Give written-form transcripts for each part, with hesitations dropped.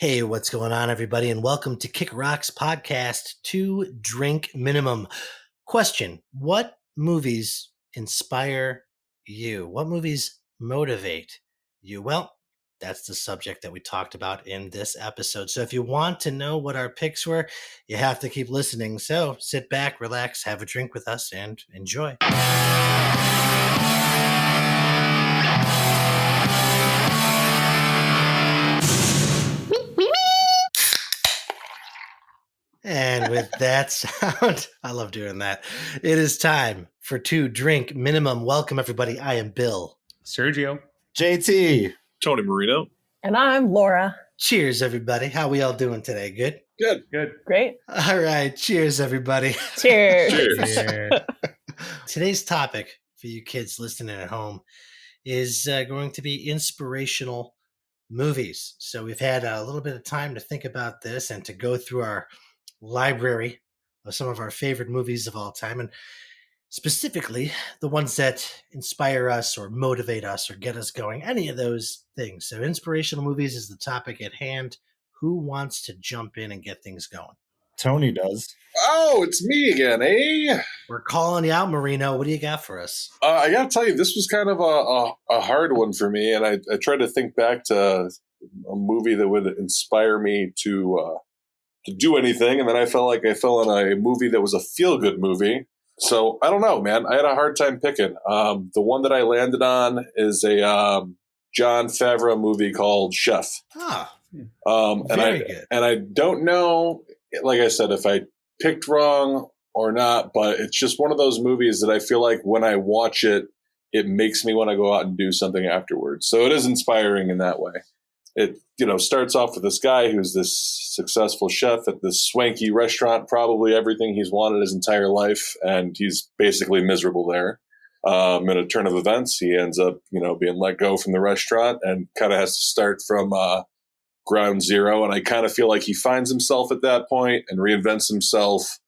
Hey, what's going on, everybody, and welcome to Kick Rocks Podcast 2 Drink Minimum. Question: what movies inspire you? What movies motivate you? Well, that's the subject that we talked about in this episode. So if you want to know what our picks were, you have to keep listening. So sit back, relax, have a drink with us, and enjoy. And with that sound, I love doing that. It is time for 2 Drink Minimum. Welcome, everybody. I am Bill. Sergio. JT. Tony Marino. And I'm Laura. Cheers, everybody. How we all doing today? Good? Good. Great. All right. Cheers, everybody. Cheers. Cheers. Today's topic for you kids listening at home is going to be inspirational movies. So we've had a little bit of time to think about this and to go through our library of some of our favorite movies of all time, and specifically the ones that inspire us or motivate us or get us going, any of those things. So inspirational movies is the topic at hand. Who wants to jump in and get things going? Tony does. Oh, it's me again, eh? We're calling you out, Marino. What do you got for us? I got to tell you, this was kind of a hard one for me, and I tried to think back to a movie that would inspire me to do anything, and then I felt like I fell on a movie that was a feel-good movie. So, I don't know, man. I had a hard time picking. The one that I landed on is a Jon Favreau movie called Chef. Ah, Very good. And I don't know, like I said, if I picked wrong or not, but it's just one of those movies that I feel like when I watch it, it makes me want to go out and do something afterwards. So it is inspiring in that way. It, starts off with this guy who's this successful chef at this swanky restaurant, probably everything he's wanted his entire life, and he's basically miserable there. In a turn of events, he ends up, being let go from the restaurant and kind of has to start from ground zero. And I kind of feel like he finds himself at that point and reinvents himself,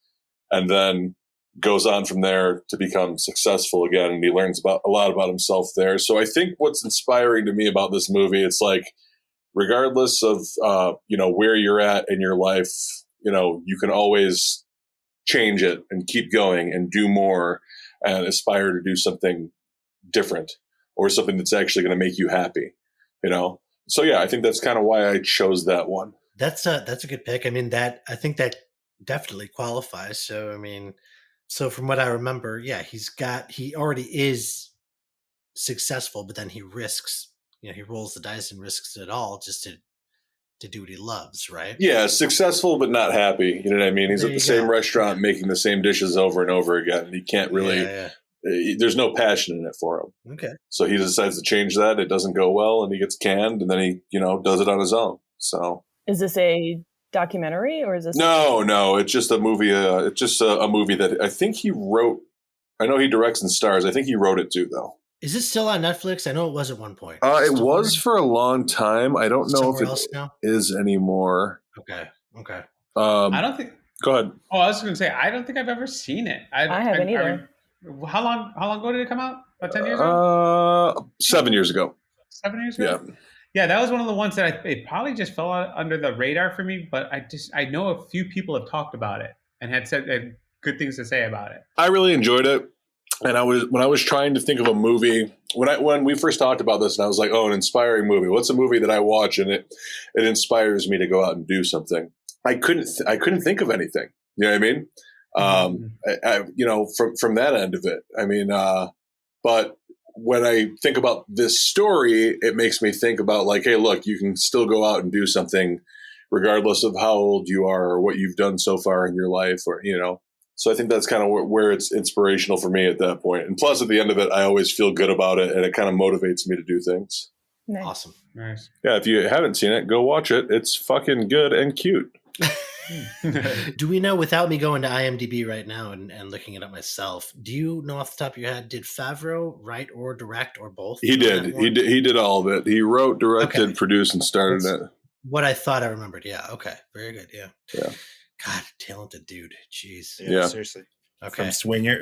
and then goes on from there to become successful again. And he learns a lot about himself there. So I think what's inspiring to me about this movie, it's like, regardless of, where you're at in your life, you can always change it and keep going and do more and aspire to do something different or something that's actually going to make you happy, So, yeah, I think that's kind of why I chose that one. That's a good pick. I mean, I think that definitely qualifies. So from what I remember, yeah, he already is successful, but then he risks, he rolls the dice and risks it all just to do what he loves, right? Yeah, successful but not happy. You know what I mean? He's at the same restaurant making the same dishes over and over again. And he can't really, there's no passion in it for him. Okay. So he decides to change that. It doesn't go well and he gets canned and then he, does it on his own. So. Is this a documentary or is this? No, it's just a movie. It's just a movie that I think he wrote. I know he directs and stars. I think he wrote it too, though. Is it still on Netflix? I know it was at one point. It was for a long time. I don't know if it now is anymore. Okay. I don't think. Go ahead. Oh, I was going to say, I don't think I've ever seen it. I haven't either. How long ago did it come out? About 10 years ago? 7 years ago. 7 years ago? Yeah, that was one of the ones that it probably just fell under the radar for me, but I know a few people have talked about it and had good things to say about it. I really enjoyed it. And when I was trying to think of a movie, when we first talked about this, and I was like, oh, an inspiring movie. What's a movie that I watch and it inspires me to go out and do something? I couldn't think of anything. You know what I mean? From that end of it. I mean, but when I think about this story, it makes me think about like, hey, look, you can still go out and do something regardless of how old you are or what you've done so far in your life, or, So I think that's kind of where it's inspirational for me at that point. And plus, at the end of it, I always feel good about it, and it kind of motivates me to do things. Nice. Awesome. Nice. Yeah, if you haven't seen it, go watch it. It's fucking good and cute. Do we know, without me going to IMDb right now and looking it up myself, do you know off the top of your head, did Favreau write or direct or both? He did. He did all of it. He wrote, directed, produced, and started it. What I thought I remembered. Yeah. Okay. Very good. Yeah. Yeah. God, talented dude. Jeez. Yeah. Seriously. Okay.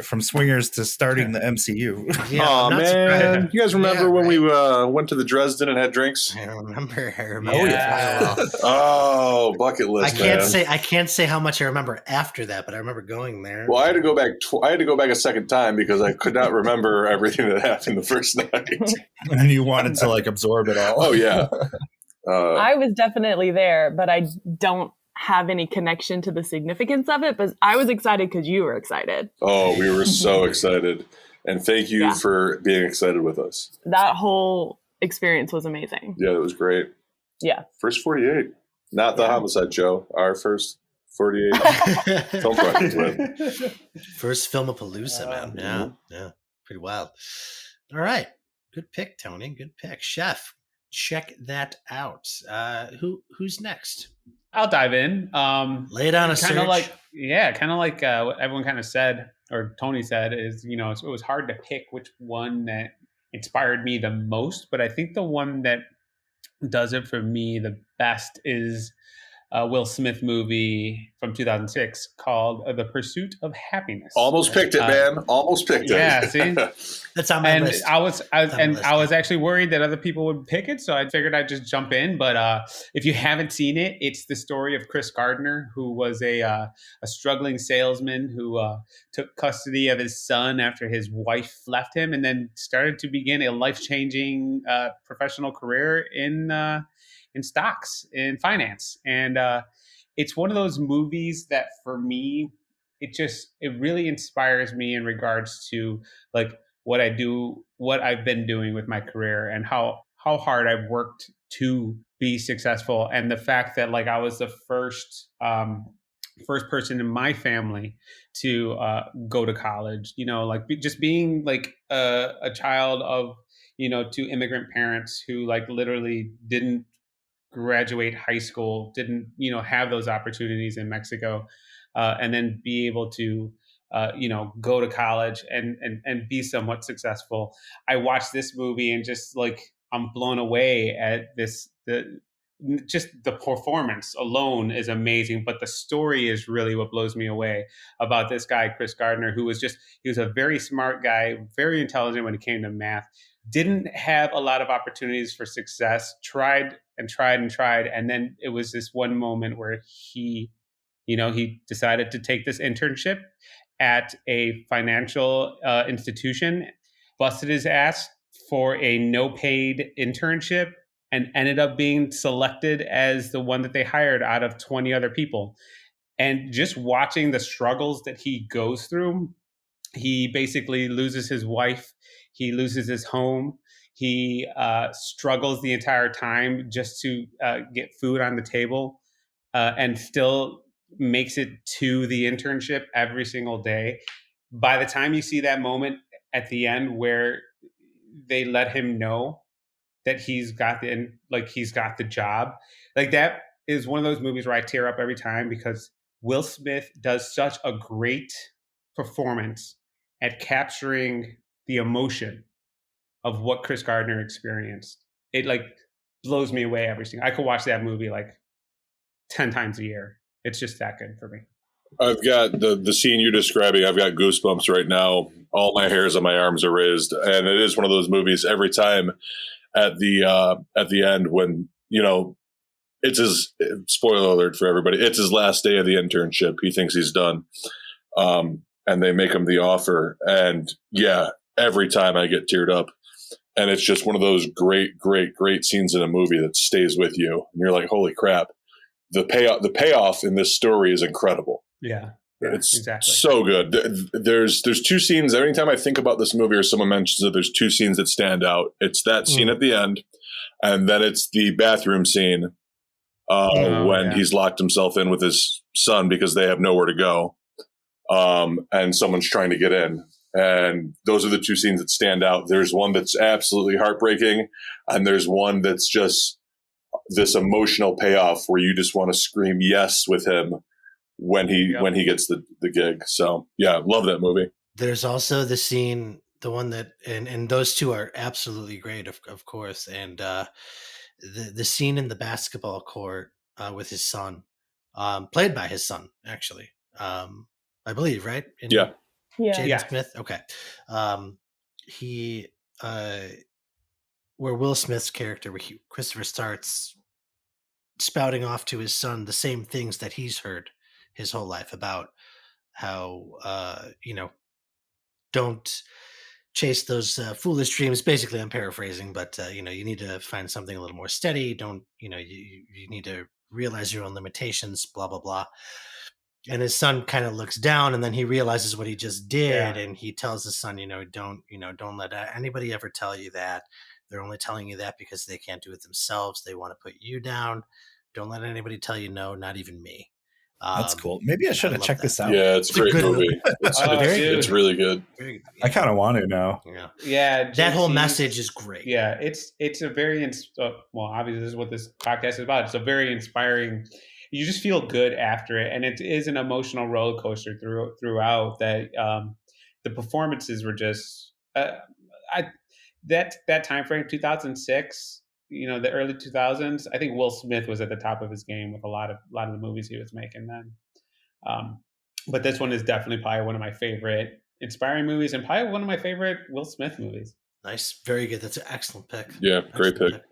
From Swingers to starting the MCU. Yeah, Oh I'm not man, surprised. you guys remember Yeah, when we right. went to the Dresden and had drinks? I remember. Oh, Very yeah. well. Oh, bucket list, I can't say how much I remember after that, but I remember going there. Well, I had to go back. I had to go back a second time because I could not remember everything that happened the first night. And you wanted to like absorb it all. Oh yeah. I was definitely there, but I don't have any connection to the significance of it. But I was excited because you were excited. Oh, we were so excited, and thank you Yeah. for being excited with us. That whole experience was amazing. Yeah, it was great. Yeah. First 48, not the homicide show. Our first 48 film project win. First Filmapalooza, man. Yeah. Pretty wild. All right. Good pick, Tony. Good pick. Chef, check that out. Who's next? I'll dive in. Lay it on a search. Kind of like what everyone kind of said, or Tony said, is, you know, it was hard to pick which one that inspired me the most, but I think the one that does it for me the best is a Will Smith movie from 2006 called The Pursuit of Happiness. Almost picked it, man. Almost picked it. Yeah, see? That's on my list. I was actually worried that other people would pick it, so I figured I'd just jump in. But if you haven't seen it, it's the story of Chris Gardner, who was a struggling salesman who took custody of his son after his wife left him, and then started to begin a life-changing professional career in stocks, in finance. And it's one of those movies that for me, it really inspires me in regards to like what I do, what I've been doing with my career, and how hard I've worked to be successful. And the fact that like I was the first person in my family to go to college, you know, like just being like a child of, you know, two immigrant parents who like literally didn't graduate high school, didn't, you know, have those opportunities in Mexico, and then be able to, you know, go to college and be somewhat successful. I watched this movie and just like, I'm blown away at just the performance alone is amazing, but the story is really what blows me away about this guy, Chris Gardner, he was a very smart guy, very intelligent when it came to math, didn't have a lot of opportunities for success, tried. And then it was this one moment where he decided to take this internship at a financial institution, busted his ass for a no paid internship, and ended up being selected as the one that they hired out of 20 other people. And just watching the struggles that he goes through, he basically loses his wife, he loses his home, he struggles the entire time just to get food on the table, and still makes it to the internship every single day. By the time you see that moment at the end where they let him know that he's got the job, like that is one of those movies where I tear up every time, because Will Smith does such a great performance at capturing the emotion of what Chris Gardner experienced. It like blows me away every single. I could watch that movie like 10 times a year. It's just that good for me. I've got the scene you're describing. I've got goosebumps right now. All my hairs on my arms are raised, and it is one of those movies. Every time at the end, when you know it's his, spoiler alert for everybody, it's his last day of the internship. He thinks he's done, and they make him the offer. And yeah, every time I get teared up, and it's just one of those great scenes in a movie that stays with you, and you're like, holy crap. The payoff in this story is incredible. Yeah, it's exactly so good. There's two scenes. Every time I think about this movie or someone mentions it, there's two scenes that stand out. It's that scene at the end, and then it's the bathroom scene when he's locked himself in with his son because they have nowhere to go, and someone's trying to get in. And those are the two scenes that stand out. There's one that's absolutely heartbreaking, and there's one that's just this emotional payoff where you just want to scream yes with him when he gets the gig. So yeah, love that movie. There's also the scene, the one that, and those two are absolutely great, of course. And the scene in the basketball court with his son, played by his son, actually, I believe, right? Yeah. Yeah. Yeah. Smith. Okay. He where Will Smith's character, Christopher, starts spouting off to his son the same things that he's heard his whole life about how don't chase those foolish dreams. Basically, I'm paraphrasing, but you need to find something a little more steady. Don't you need to realize your own limitations. Blah blah blah. And his son kind of looks down, and then he realizes what he just did, and he tells his son, don't let anybody ever tell you that. They're only telling you that because they can't do it themselves. They want to put you down. Don't let anybody tell you no, not even me. That's cool. Maybe I should have checked this out. Yeah, it's a great movie. It's really good. Very good. I kind of want to now. Yeah, that whole message is great. Yeah, it's a very well, obviously this is what this podcast is about. It's a very inspiring. You just feel good after it, and it is an emotional roller coaster throughout. That the performances were just that time frame, 2006. The early 2000s. I think Will Smith was at the top of his game with a lot of the movies he was making then. But this one is definitely probably one of my favorite inspiring movies, and probably one of my favorite Will Smith movies. Nice, very good. That's an excellent pick. Yeah, great pick.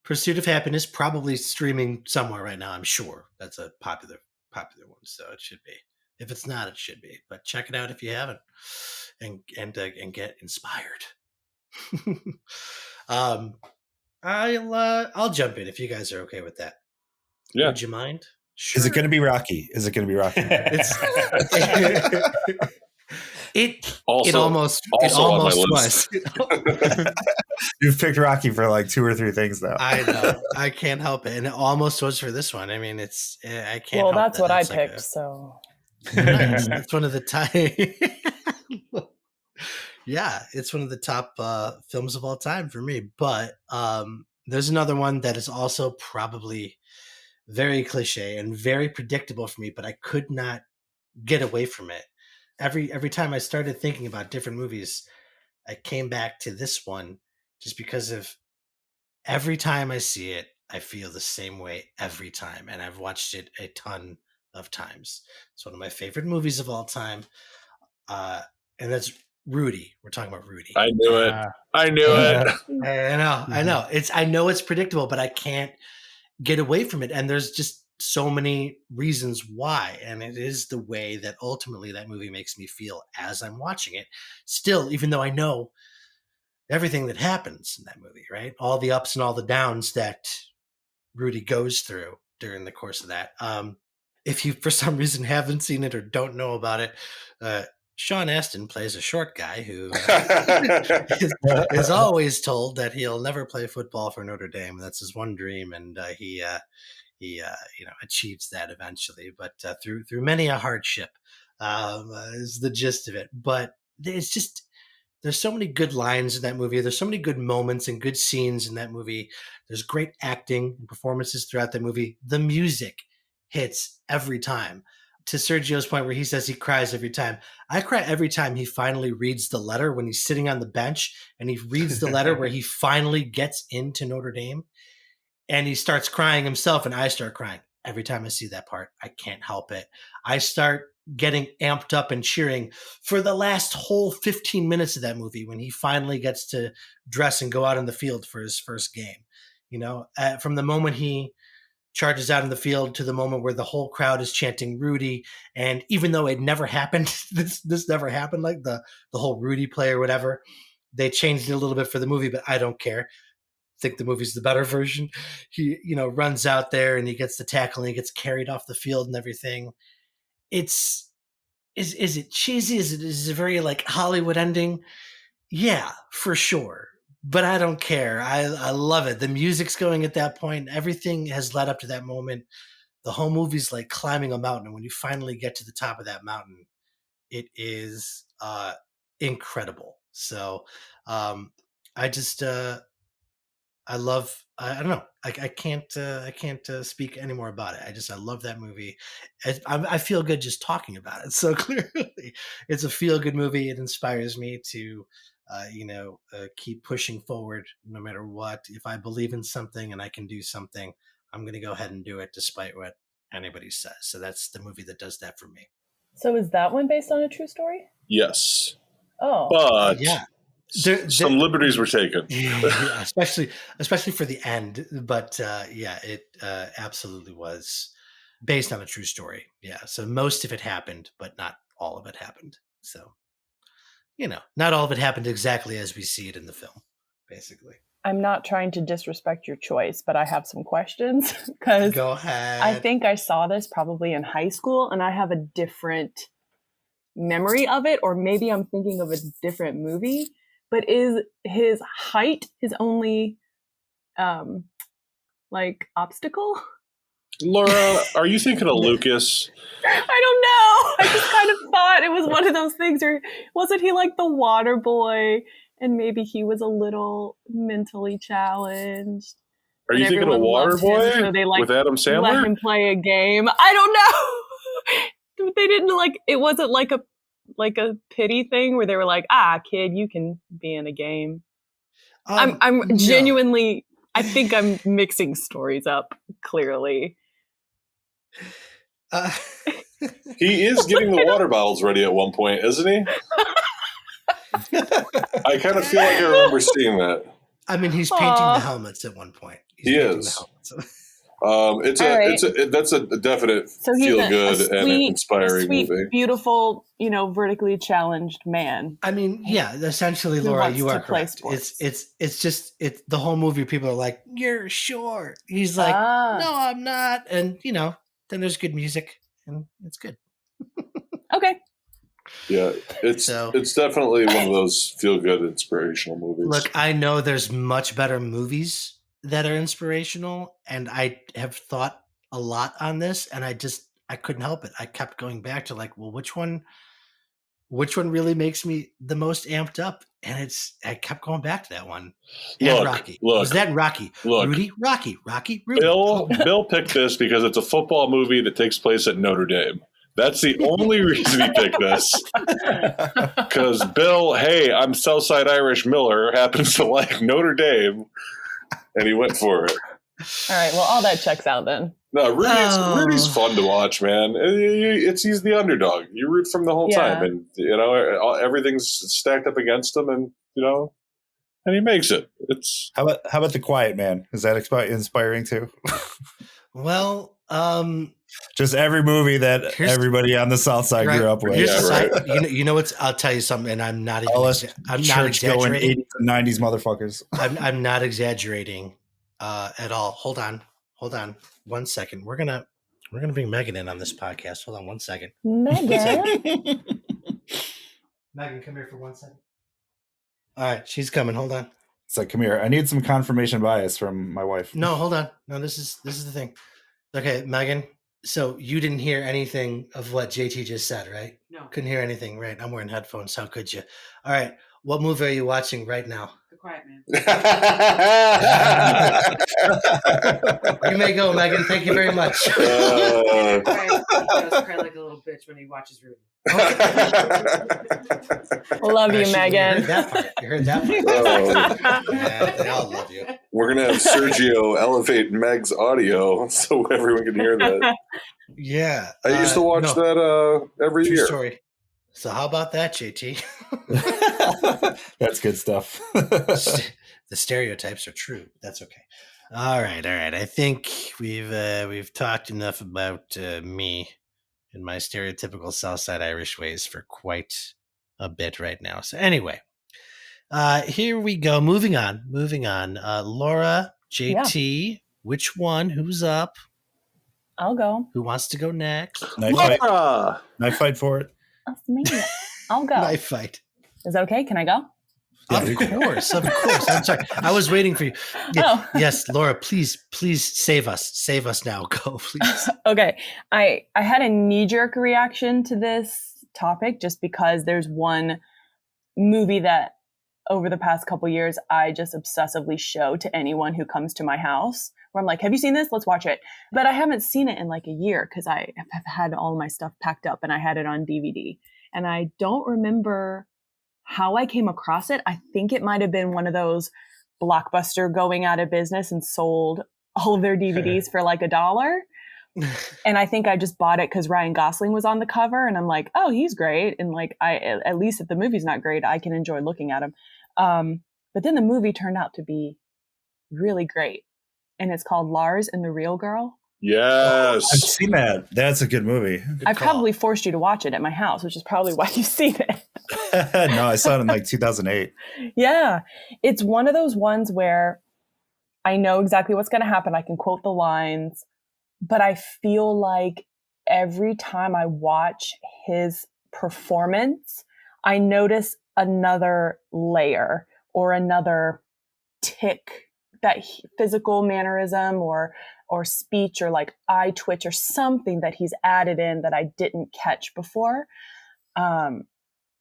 Pursuit of Happiness, probably streaming somewhere right now. I'm sure that's a popular one, so it should be. If it's not, it should be. But check it out if you haven't, and get inspired. I'll jump in if you guys are okay with that. Yeah. Would you mind? Sure. Is it going to be Rocky? It almost was. You've picked Rocky for like 2 or 3 things now. I know. I can't help it, and it almost was for this one. I mean, I can't. Well, that's what I picked. So it's one of the top. Yeah, it's one of the top films of all time for me. But there's another one that is also probably very cliche and very predictable for me, but I could not get away from it. Every time I started thinking about different movies, I came back to this one just because of every time I see it, I feel the same way every time. And I've watched it a ton of times. It's one of my favorite movies of all time. And that's Rudy. We're talking about Rudy. I knew it. I know. I know it's predictable, but I can't get away from it. And there's just so many reasons why. And it is the way that ultimately that movie makes me feel as I'm watching it. Still, even though I know everything that happens in that movie, right? All the ups and all the downs that Rudy goes through during the course of that. If you, for some reason, haven't seen it or don't know about it, Sean Astin plays a short guy who is always told that he'll never play football for Notre Dame. That's his one dream, and he achieves that eventually. But through many a hardship is the gist of it. But it's just there's so many good lines in that movie. There's so many good moments and good scenes in that movie. There's great acting and performances throughout that movie. The music hits every time. To Sergio's point where he says he cries every time. I cry every time he finally reads the letter when he's sitting on the bench and he reads the letter where he finally gets into Notre Dame and he starts crying himself and I start crying. Every time I see that part, I can't help it. I start getting amped up and cheering for the last whole 15 minutes of that movie when he finally gets to dress and go out in the field for his first game. From the moment he charges out in the field to the moment where the whole crowd is chanting Rudy. And even though it never happened, this never happened, like the whole Rudy play or whatever, they changed it a little bit for the movie, but I don't care. I think the movie's the better version. He, runs out there and he gets the tackle and he gets carried off the field and everything. Is it cheesy? Is it very like Hollywood ending? Yeah, for sure. But I don't care. I love it. The music's going at that point. Everything has led up to that moment. The whole movie's like climbing a mountain. And when you finally get to the top of that mountain, it is incredible. So I just I don't know. I can't speak any more about it. I love that movie. I feel good just talking about it. So clearly, it's a feel good movie. It inspires me to, keep pushing forward no matter what. If I believe in something and I can do something, I'm going to go ahead and do it despite what anybody says. So that's the movie that does that for me. So is that one based on a true story? Yes. Oh. But yeah. Some liberties were taken. Yeah, especially for the end. But it absolutely was based on a true story. Yeah. So most of it happened, but not all of it happened. So, not all of it happened exactly as we see it in the film, basically. I'm not trying to disrespect your choice, but I have some questions because Go ahead. I think I saw this probably in high school and I have a different memory of it, or maybe I'm thinking of a different movie. But is his height his only obstacle? Laura, are you thinking of Lucas? I don't know. I just kind of thought it was one of those things, or wasn't he like the water boy? And maybe he was a little mentally challenged. Are you thinking of Waterboy so they, with Adam Sandler? Let him play a game. I don't know. They didn't it wasn't like a pity thing where they were like, kid, you can be in a game. I'm genuinely, I think I'm mixing stories up, clearly. He is getting the water bottles ready at one point, isn't he? I kind of feel like I remember seeing that. I mean, he's painting the helmets at one point. He is. That's a definite feel good and inspiring movie. Beautiful, vertically challenged man. I mean, yeah, essentially, Laura, you are correct. It's just the whole movie. People are like, "You're short." He's like, "No, I'm not," and then there's good music and it's good. Okay. Yeah, it's definitely one of those feel-good, inspirational movies. Look, I know there's much better movies that are inspirational, and I have thought a lot on this, and I couldn't help it. I kept going back to which one really makes me the most amped up? And I kept going back to that one. And Rocky. Was that Rocky? Rudy? Rocky, Rudy. Bill picked this because it's a football movie that takes place at Notre Dame. That's the only reason he picked this. Because Bill, hey, I'm Southside Irish Miller, happens to like Notre Dame, and he went for it. All right, well, all that checks out then. No, Rudy's fun to watch, man. He's the underdog. You root from the whole time, and everything's stacked up against him, and and he makes it. It's how about The Quiet Man? Is that inspiring too? Well, just every movie that everybody on the South Side grew up with. I'll tell you something, and I'm not going exaggerating. 80s and 90s motherfuckers. I'm not exaggerating at all. Hold on 1 second. We're gonna bring Megan in on this podcast. Hold on 1 second. Megan, come here for 1 second. All right, she's coming. Hold on. It's like, come here. I need some confirmation bias from my wife. No, hold on. No, this is the thing. Okay, Megan. So you didn't hear anything of what JT just said, right? No. Couldn't hear anything, right? I'm wearing headphones. How could you? All right. What movie are you watching right now? The Quiet Man. You may go, Megan. Thank you very much. He does cry like a little bitch when he watches Rudy. Love you, Megan. You heard that part. Yeah, they all love you. We're going to have Sergio elevate Meg's audio so everyone can hear that. Yeah. I used to watch that every True year. Story. So how about that, JT? That's good stuff. The stereotypes are true. That's okay. All right. I think we've talked enough about me and my stereotypical Southside Irish ways for quite a bit right now. So anyway, here we go. Moving on. Laura, JT, which one? Who's up? I'll go. Who wants to go next? Knife fight for it. That's me. I'll go. Knife fight. Is that okay? Can I go? Of course. I'm sorry. I was waiting for you. Yeah, yes, Laura, please save us. Save us now. Go, please. Okay. I had a knee-jerk reaction to this topic just because there's one movie that over the past couple years I just obsessively show to anyone who comes to my house, where I'm like, have you seen this? Let's watch it. But I haven't seen it in like a year because I have had all my stuff packed up and I had it on DVD. And I don't remember how I came across it. I think it might have been one of those Blockbuster going out of business and sold all of their DVDs for like $1. And I think I just bought it because Ryan Gosling was on the cover, and I'm like, oh, he's great. And like, at least if the movie's not great, I can enjoy looking at him. But then the movie turned out to be really great, and it's called Lars and the Real Girl. Yes. I've seen that. That's a good movie. I probably forced you to watch it at my house, which is probably why you've seen it. No, I saw it in like 2008. Yeah. It's one of those ones where I know exactly what's going to happen. I can quote the lines, but I feel like every time I watch his performance, I notice another layer or another tick, that physical mannerism or speech or like eye twitch or something that he's added in that I didn't catch before,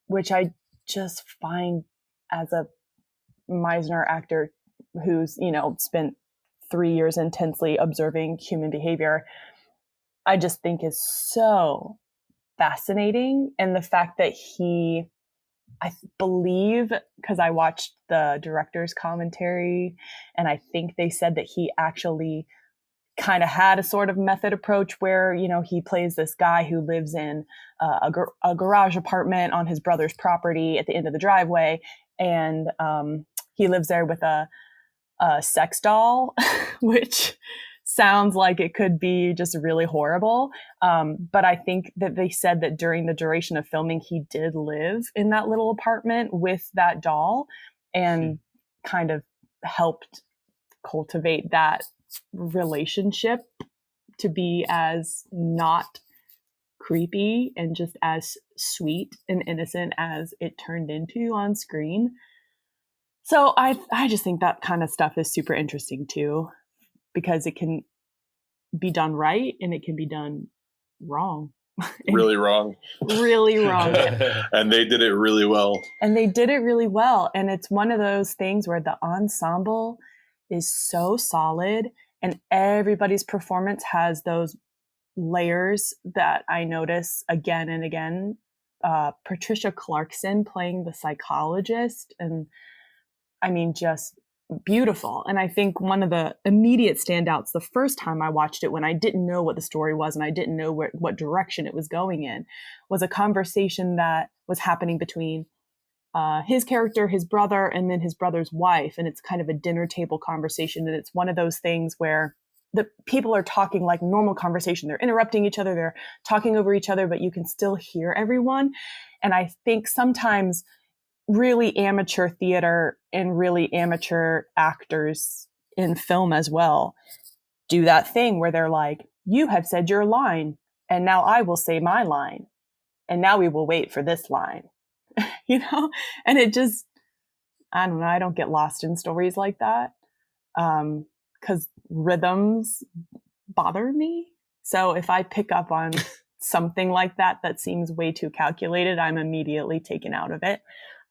which I just find, as a Meisner actor who's, spent 3 years intensely observing human behavior, I just think is so fascinating. And the fact that I believe, because I watched the director's commentary, and I think they said that he actually kind of had a sort of method approach where, he plays this guy who lives in a garage apartment on his brother's property at the end of the driveway. And he lives there with a sex doll, which sounds like it could be just really horrible. But I think that they said that during the duration of filming, he did live in that little apartment with that doll and kind of helped cultivate that relationship to be as not creepy and just as sweet and innocent as it turned into on screen. So I just think that kind of stuff is super interesting too, because it can be done right and it can be done wrong. Really wrong. Really wrong. And they did it really well. And it's one of those things where the ensemble is so solid and everybody's performance has those layers that I notice again and again. Patricia Clarkson playing the psychologist, and I mean, just beautiful. And I think one of the immediate standouts the first time I watched it, when I didn't know what the story was and I didn't know what direction it was going in, was a conversation that was happening between his character, his brother, and then his brother's wife. And it's kind of a dinner table conversation. And it's one of those things where the people are talking like normal conversation. They're interrupting each other. They're talking over each other, but you can still hear everyone. And I think sometimes really amateur theater and really amateur actors in film as well do that thing where they're like, you have said your line and now I will say my line and now we will wait for this line. And it just, I don't know, I don't get lost in stories like that because rhythms bother me. So if I pick up on something like that seems way too calculated, I'm immediately taken out of it.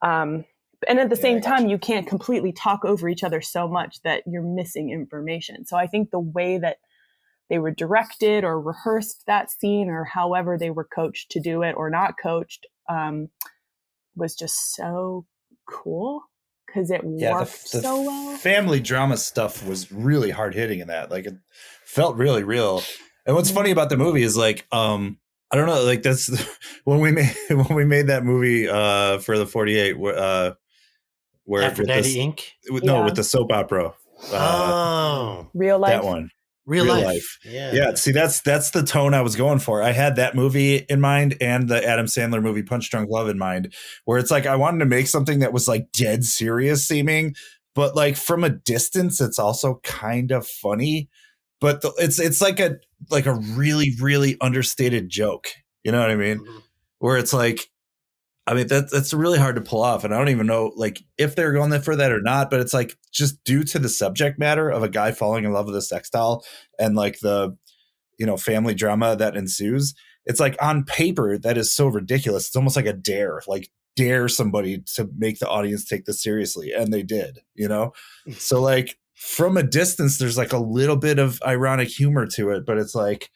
And at the same time, you can't completely talk over each other so much that you're missing information. So I think the way that they were directed or rehearsed that scene, or however they were coached to do it or not coached, was just so cool because it worked so well. Family drama stuff was really hard hitting in that. Like, it felt really real. And what's funny about the movie is like, I don't know, like that's when we made that movie for the 48 where Aphrodite Inc. With the soap opera. Real life. That one. Real life. Yeah. See, that's the tone I was going for. I had that movie in mind and the Adam Sandler movie Punch Drunk Love in mind, where it's like I wanted to make something that was like dead serious seeming, but like from a distance, it's also kind of funny. But it's like a really, really understated joke. You know what I mean? Mm-hmm. Where it's like, I mean, that's really hard to pull off. And I don't even know like if they're going for that or not, but it's like just due to the subject matter of a guy falling in love with a sex doll and like the, family drama that ensues. It's like on paper, that is so ridiculous. It's almost like a dare somebody to make the audience take this seriously. And they did, So like from a distance, there's like a little bit of ironic humor to it, but it's like,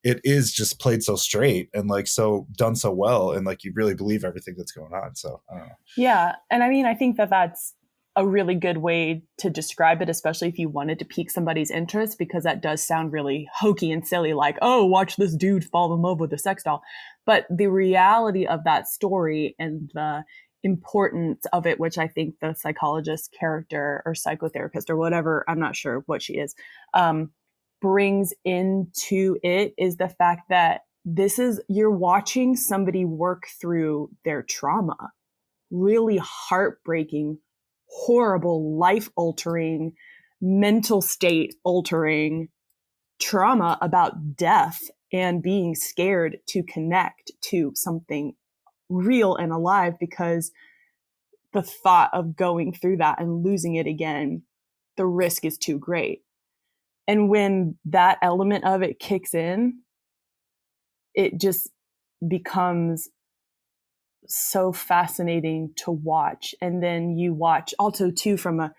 it is just played so straight and like so done so well. And like, you really believe everything that's going on. So I don't know. Yeah. And I mean, I think that's a really good way to describe it, especially if you wanted to pique somebody's interest, because that does sound really hokey and silly, like, oh, watch this dude fall in love with a sex doll. But the reality of that story and the importance of it, which I think the psychologist character or psychotherapist or whatever, I'm not sure what she is, brings into it, is the fact that you're watching somebody work through their trauma, really heartbreaking, horrible, life-altering, mental state altering trauma about death and being scared to connect to something real and alive, because the thought of going through that and losing it again, the risk is too great. And when that element of it kicks in, it just becomes so fascinating to watch. And then you watch also too from a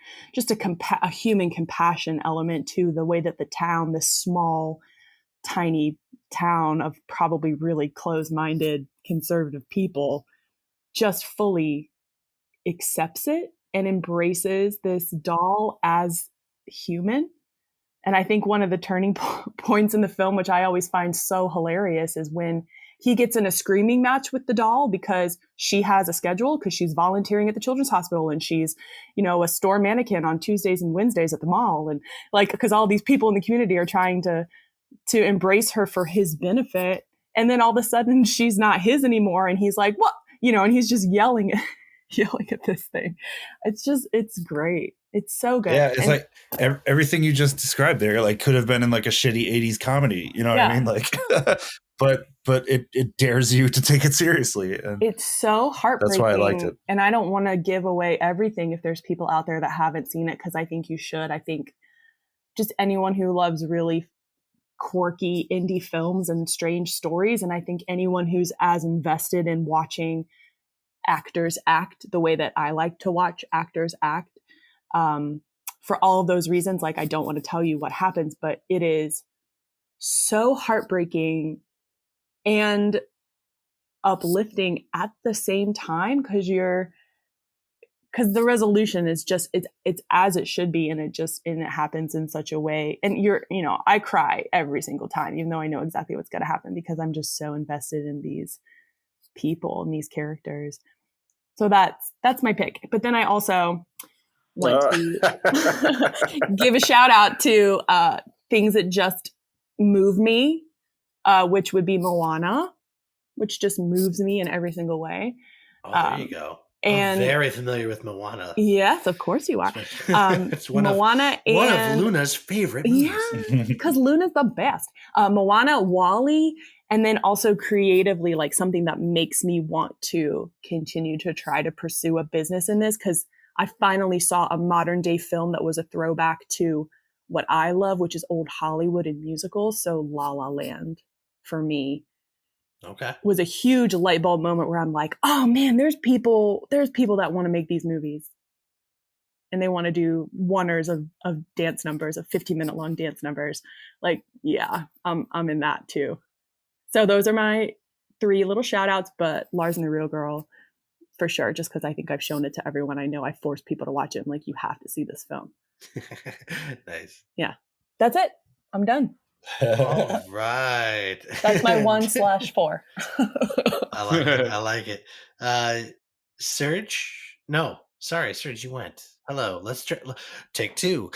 human compassion element to the way that the town, this small, tiny town of probably really closed-minded conservative people, just fully accepts it and embraces this doll as human. And I think one of the turning points in the film, which I always find so hilarious, is when he gets in a screaming match with the doll because she has a schedule, because she's volunteering at the children's hospital and she's, a store mannequin on Tuesdays and Wednesdays at the mall. And because all these people in the community are trying to embrace her for his benefit. And then all of a sudden she's not his anymore. And he's like, what? And he's just yelling at this thing. It's great. It's so good. Yeah, it's like everything you just described there, like could have been in like a shitty 80s comedy. You know what I mean? Like, but it dares you to take it seriously. And it's so heartbreaking. That's why I liked it. And I don't want to give away everything if there's people out there that haven't seen it, because I think you should. I think just anyone who loves really quirky indie films and strange stories, and I think anyone who's as invested in watching actors act the way that I like to watch actors act, for all of those reasons, like I don't want to tell you what happens, but it is so heartbreaking and uplifting at the same time, because the resolution is just it's as it should be, and it happens in such a way, and I cry every single time, even though I know exactly what's going to happen, because I'm just so invested in these people and these characters. So that's my pick. But then I also want to give a shout out to things that just move me, which would be Moana, which just moves me in every single way. Oh, there you go. And I'm very familiar with Moana. Yes, of course you are. It's Moana one of Luna's favorite movies. Yeah, because Luna's the best. Moana, WALL-E, and then also creatively, like something that makes me want to continue to try to pursue a business in this, because I finally saw a modern day film that was a throwback to what I love, which is old Hollywood and musicals. So La La Land, for me, was a huge light bulb moment where I'm like, oh man, there's people that want to make these movies, and they want to do oneers of dance numbers, of 15-minute long dance numbers. Like, yeah, I'm in that too. So those are my 3 little shout outs, but Lars and the Real Girl for sure, just because I think I've shown it to everyone I know. I force people to watch it. I'm like, you have to see this film. Nice. Yeah, that's it. I'm done. All right. That's my 1/4. I like it. Serge? No, sorry, Serge, you went. Hello. Let's try. Take two.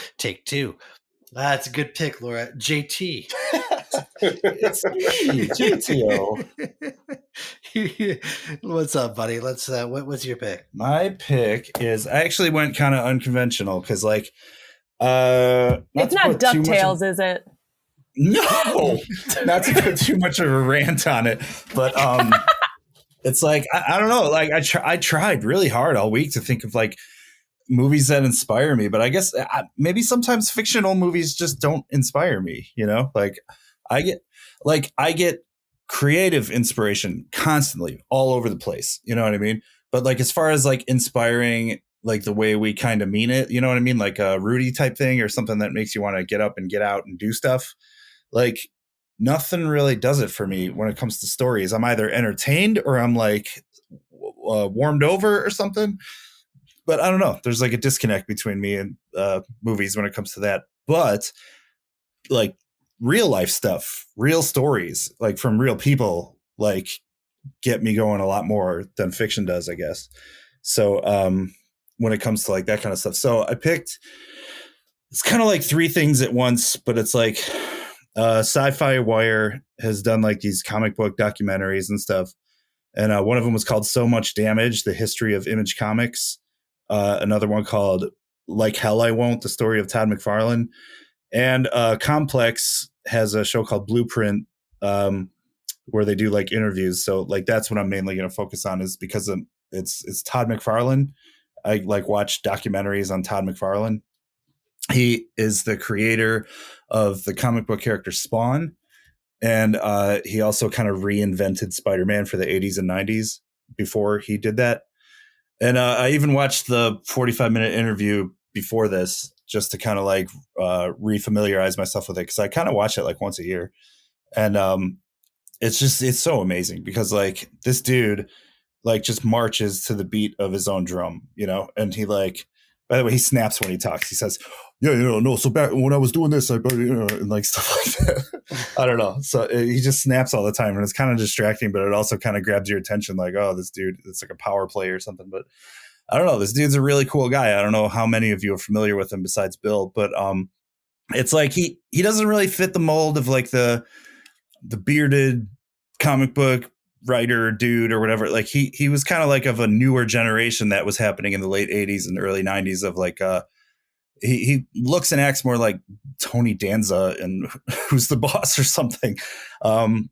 That's a good pick, Laura. JT. It's me, GTO. What's up, buddy? Let's. What's your pick? My pick is, I actually went kind of unconventional because, like, it's not DuckTales, is it? No, not to put too much of a rant on it, but it's like I don't know. Like I tried really hard all week to think of like movies that inspire me, but I guess maybe sometimes fictional movies just don't inspire me. Like I get creative inspiration constantly all over the place. You know what I mean? But like as far as like inspiring, like the way we kind of mean it, you know what I mean? Like a Rudy type thing or something that makes you want to get up and get out and do stuff. Like nothing really does it for me when it comes to stories. I'm either entertained or I'm like warmed over or something. but I don't know. There's like a disconnect between me and movies when it comes to that. But like real life stuff, real stories, like from real people, like get me going a lot more than fiction does, I guess. So when it comes to like that kind of stuff. So I picked, it's kind of like three things at once, but it's like Sci-Fi Wire has done like these comic book documentaries and stuff. And one of them was called So Much Damage, The History of Image Comics. Another one called Like Hell I Won't, The Story of Todd McFarlane. And Complex has a show called Blueprint where they do like interviews. So like that's what I'm mainly going to focus on, is because it's Todd McFarlane. I like watch documentaries on Todd McFarlane. He is the creator of the comic book character Spawn. And he also kind of reinvented Spider-Man for the 80s and 90s before he did that. And I even watched the 45-minute interview before this just to kind of like refamiliarize myself with it, because I kind of watch it like once a year. And it's so amazing because like this dude like just marches to the beat of his own drum, you know? And he like, by the way, he snaps when he talks. He says, yeah, no. So back when I was doing this, and like stuff like that. I don't know. So he just snaps all the time, and it's kind of distracting, but it also kind of grabs your attention. Like, oh, this dude, it's like a power play or something. But I don't know. This dude's a really cool guy. I don't know how many of you are familiar with him besides Bill, but it's like he doesn't really fit the mold of like the bearded comic book writer dude or whatever. Like he was kind of like of a newer generation that was happening in the late 80s and early 90s of like he looks and acts more like Tony Danza and Who's the Boss or something. You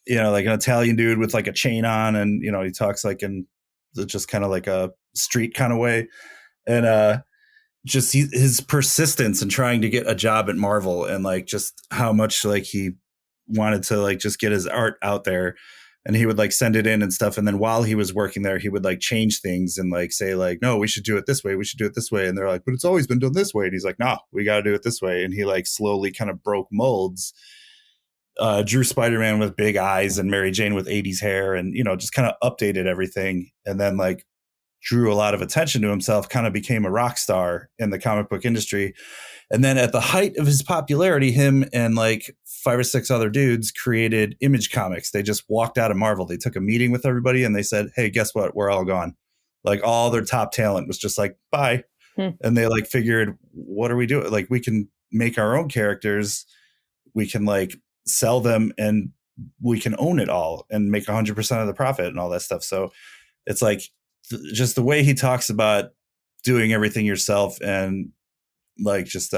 know, like an Italian dude with like a chain on, and you know, he talks like in just kind of like a street kind of way. And just his persistence in trying to get a job at Marvel, and like just how much like he wanted to like just get his art out there. And he would like send it in and stuff. And then while he was working there, he would like change things and like say like, no, we should do it this way. We should do it this way. And they're like, but it's always been done this way. And he's like, no, we got to do it this way. And he like slowly kind of broke molds, drew Spider-Man with big eyes and Mary Jane with 80s hair, and, you know, just kind of updated everything. And then like drew a lot of attention to himself, kind of became a rock star in the comic book industry. And then at the height of his popularity, him and like 5 or 6 other dudes created Image Comics. They just walked out of Marvel. They took a meeting with everybody and they said, hey, guess what? We're all gone. Like all their top talent was just like, bye. And they like figured, what are we doing? Like we can make our own characters. We can like sell them and we can own it all and make 100% of the profit and all that stuff. So it's like just the way he talks about doing everything yourself and like just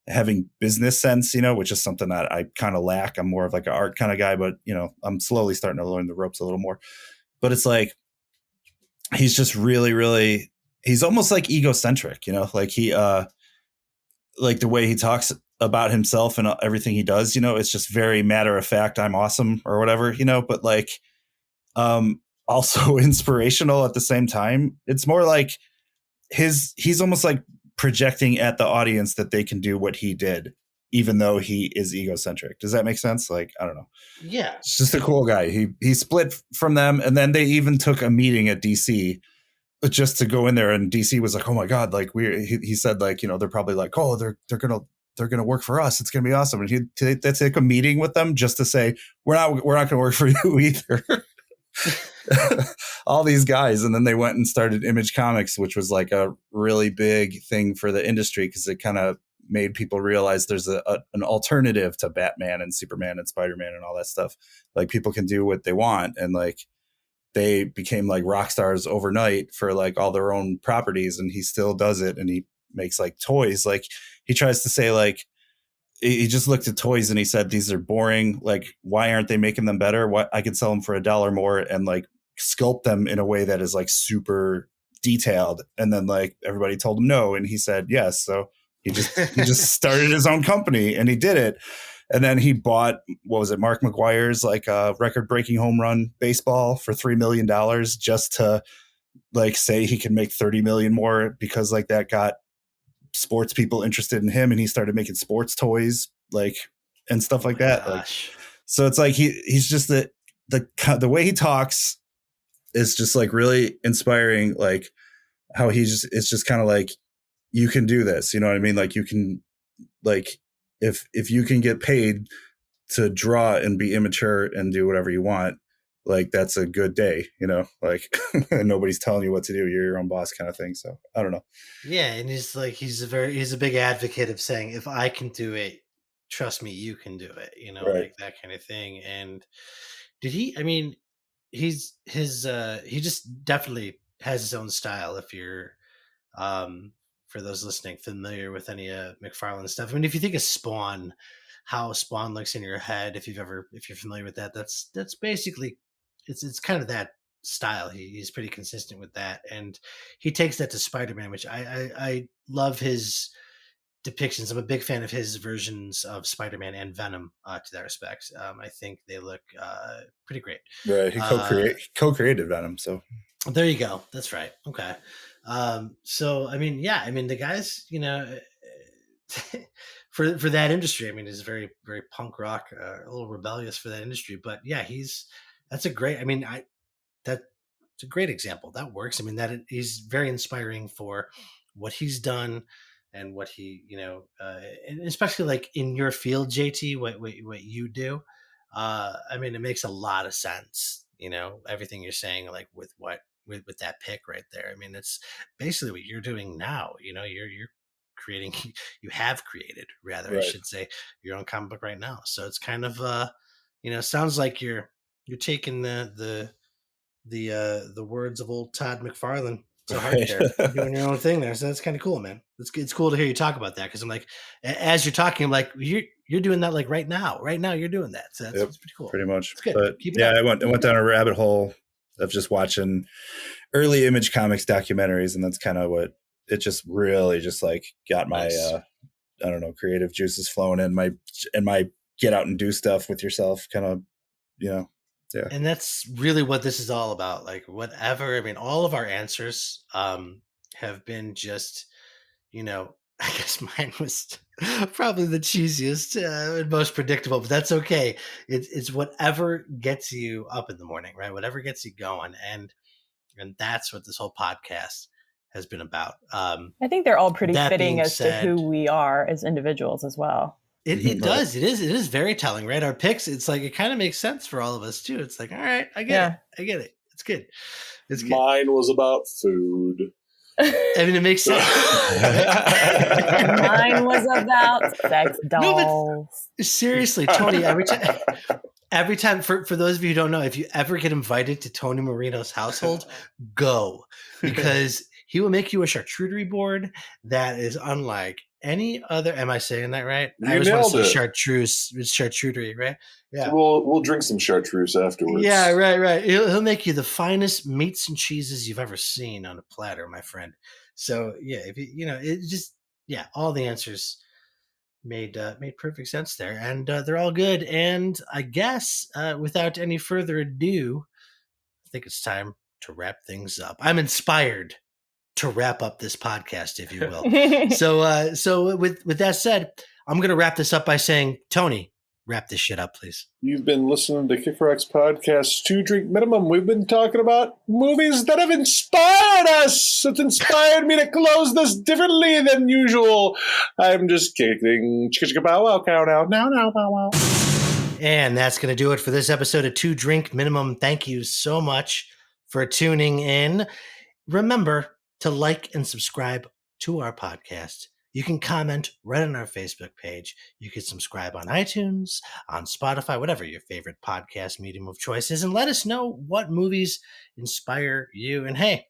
having business sense, you know, which is something that I kind of lack. I'm more of like an art kind of guy, but you know, I'm slowly starting to learn the ropes a little more. But it's like he's just really, really, he's almost like egocentric, you know, like he like the way he talks about himself and everything he does, you know, it's just very matter of fact, I'm awesome or whatever, you know, but like also inspirational at the same time. It's more like he's almost like projecting at the audience that they can do what he did, even though he is egocentric. Does that make sense? Like, I don't know. Yeah. It's just a cool guy. He split from them, and then they even took a meeting at DC just to go in there, and DC was like, oh my God, like he said like, you know, they're probably like, oh, they're gonna work for us. It's gonna be awesome. And they take a meeting with them just to say, we're not gonna work for you either. All these guys. And then they went and started Image Comics, which was like a really big thing for the industry because it kind of made people realize there's an alternative to Batman and Superman and Spider-Man and all that stuff. Like people can do what they want, and like they became like rock stars overnight for like all their own properties, and he still does it. And he makes like toys. Like he tries to say like, he just looked at toys and he said, these are boring. Like, why aren't they making them better? What, I could sell them for $1 more and like sculpt them in a way that is like super detailed. And then like everybody told him no. And he said, yes. So he just started his own company and he did it. And then he bought, what was it? Mark McGuire's like a record breaking home run baseball for $3 million just to like say he can make 30 million more, because like that got sports people interested in him, and he started making sports toys like and stuff like that. Like, so it's like he's just the way he talks is just like really inspiring. Like how it's just kind of like, you can do this, you know what I mean? Like you can, like, if you can get paid to draw and be immature and do whatever you want, like that's a good day, you know, like nobody's telling you what to do. You're your own boss kind of thing. So I don't know. Yeah. And he's a big advocate of saying, if I can do it, trust me, you can do it, you know, Right. like that kind of thing. And he just definitely has his own style. If you're, for those listening, familiar with any McFarlane stuff. I mean, if you think of Spawn, how Spawn looks in your head, if you're familiar with that, that's basically, it's kind of that style. He's pretty consistent with that, and he takes that to Spider-Man, which I love his depictions. I'm a big fan of his versions of Spider-Man and Venom to that respect. I think they look pretty great. Right. He co-created Venom. So there you go. That's right. Okay. So, I mean, yeah, I mean, the guys, you know, for that industry, I mean, is very, very punk rock, a little rebellious for that industry, but yeah, that's a great, I mean, that's a great example. That works. I mean, he's very inspiring for what he's done and what he, you know, and especially like in your field, JT, what you do. I mean, it makes a lot of sense, you know, everything you're saying, like with that pick right there. I mean, it's basically what you're doing now. You know, you're creating, you have created, rather, right. I should say, your own comic book right now. So it's kind of, you know, sounds like you're taking the words of old Todd McFarlane to heart there, doing your own thing there. So that's kind of cool, man. It's cool to hear you talk about that, because I'm like, as you're talking, I'm like, you're doing that like right now you're doing that. So that's pretty cool. Pretty much. It's good. But Keep it yeah, up. I went down a rabbit hole of just watching early Image Comics documentaries, and that's kind of what it just really just like got my Nice. I don't know, creative juices flowing in my get out and do stuff with yourself kind of, you know. Yeah. And that's really what this is all about. Like, whatever, I mean, all of our answers have been just, you know, I guess mine was probably the cheesiest and most predictable, but that's okay. It's whatever gets you up in the morning, right? Whatever gets you going. And that's what this whole podcast has been about. I think they're all pretty that fitting being as to said- who we are as individuals as well. It Right. does. It is very telling, right? Our picks, it's like, it kind of makes sense for all of us too. It's like, all right, I get it. It's good. It's good. Mine was about food. I mean, it makes sense. Mine was about sex dolls. Seriously, Tony, every time for those of you who don't know, if you ever get invited to Tony Marino's household, go, because he will make you a charcuterie board that is unlike any other. Am I saying that right? You I always want to nailed say it. chartreuse. It's charcuterie, right? Yeah. We'll drink some chartreuse afterwards. Yeah, right. He'll make you the finest meats and cheeses you've ever seen on a platter, my friend. So yeah, if you know, it just, yeah, all the answers made perfect sense there, and they're all good. And I guess without any further ado, I think it's time to wrap things up. I'm inspired to wrap up this podcast, if you will. So with that said, I'm going to wrap this up by saying, Tony, wrap this shit up, please. You've been listening to Kick Rocks Podcast 2 Drink Minimum. We've been talking about movies that have inspired us. It's inspired me to close this differently than usual. I'm just kidding. Chicka chicka bow wow cow now. Now bow wow. And that's going to do it for this episode of 2 Drink Minimum. Thank you so much for tuning in. Remember to like and subscribe to our podcast. You can comment right on our Facebook page. You can subscribe on iTunes, on Spotify, whatever your favorite podcast medium of choice is, and let us know what movies inspire you. And hey,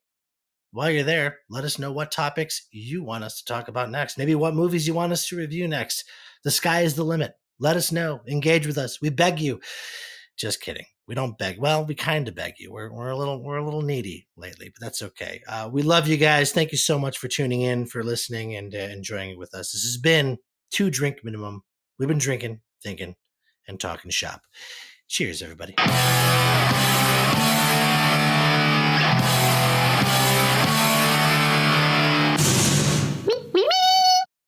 while you're there, let us know what topics you want us to talk about next. Maybe what movies you want us to review next. The sky is the limit. Let us know. Engage with us. We beg you. Just kidding. We don't beg. Well, we kind of beg you. We're a little needy lately, but that's okay. We love you guys. Thank you so much for tuning in, for listening, and enjoying it with us. This has been 2 Drink Minimum. We've been drinking, thinking, and talking shop. Cheers, everybody.